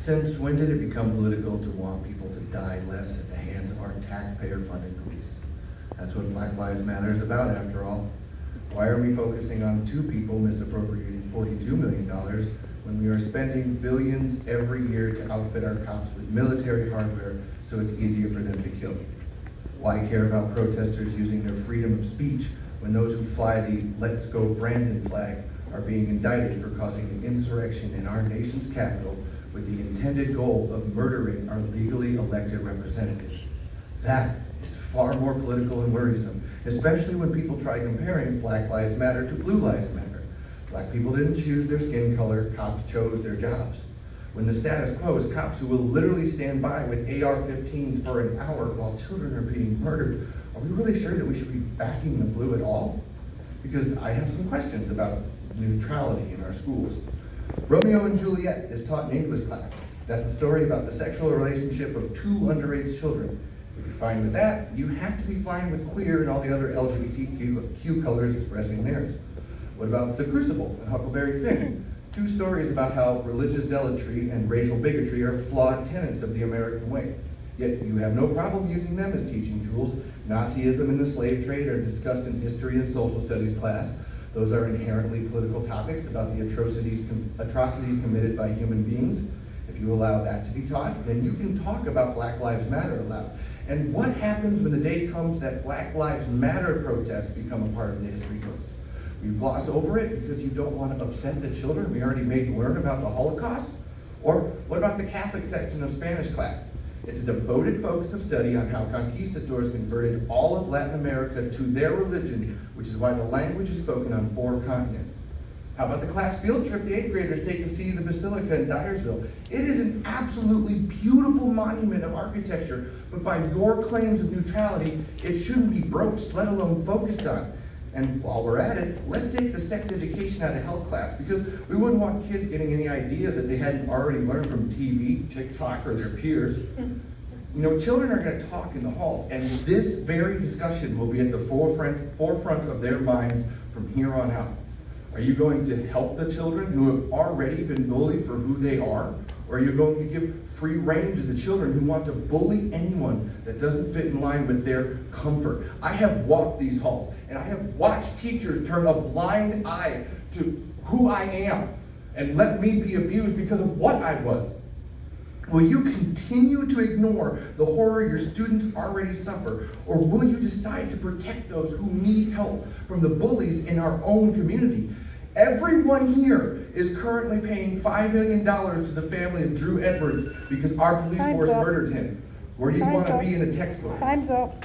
Since when did it become political to want people to die less at the hands of our taxpayer-funded police? That's what Black Lives Matter is about, after all. Why are we focusing on 2 people misappropriating $42 million when we are spending billions every year to outfit our cops with military hardware so it's easier for them to kill? Why care about protesters using their freedom of speech when those who fly the Let's Go Brandon flag are being indicted for causing an insurrection in our nation's capital with the intended goal of murdering our legally elected representatives? That is far more political and worrisome, especially when people try comparing Black Lives Matter to Blue Lives Matter. Black people didn't choose their skin color, cops chose their jobs. When the status quo is cops who will literally stand by with AR-15s for an hour while children are being murdered, are we really sure that we should be backing the blue at all? Because I have some questions about neutrality in our schools. Romeo and Juliet is taught in English class. That's a story about the sexual relationship of 2 underage children. If you're fine with that, you have to be fine with queer and all the other LGBTQ colors expressing theirs. What about The Crucible and Huckleberry Finn? 2 stories about how religious zealotry and racial bigotry are flawed tenets of the American way. Yet you have no problem using them as teaching tools. Nazism and the slave trade are discussed in history and social studies class. Those are inherently political topics about the atrocities committed by human beings. If you allow that to be taught, then you can talk about Black Lives Matter aloud. And what happens when the day comes that Black Lives Matter protests become a part of the history books? You gloss over it because you don't want to upset the children we already made learn about the Holocaust? Or what about the Catholic section of Spanish class? It's a devoted focus of study on how conquistadors converted all of Latin America to their religion, which is why the language is spoken on 4 continents. How about the class field trip the 8th graders take to see the Basilica in Dyersville? It is an absolutely beautiful monument of architecture, but by your claims of neutrality, it shouldn't be broached, let alone focused on. And while we're at it, let's take the sex education out of health class, because we wouldn't want kids getting any ideas that they hadn't already learned from TV, TikTok, or their peers. You know, children are going to talk in the halls, and this very discussion will be at the forefront of their minds from here on out. Are you going to help the children who have already been bullied for who they are? Or are you going to give free rein to the children who want to bully anyone that doesn't fit in line with their comfort? I have walked these halls, and I have watched teachers turn a blind eye to who I am and let me be abused because of what I was. Will you continue to ignore the horror your students already suffer, or will you decide to protect those who need help from the bullies in our own community? Everyone here is currently paying $5 million to the family of Drew Edwards because our police force murdered him. Where do you want to be in a textbook? Time's up.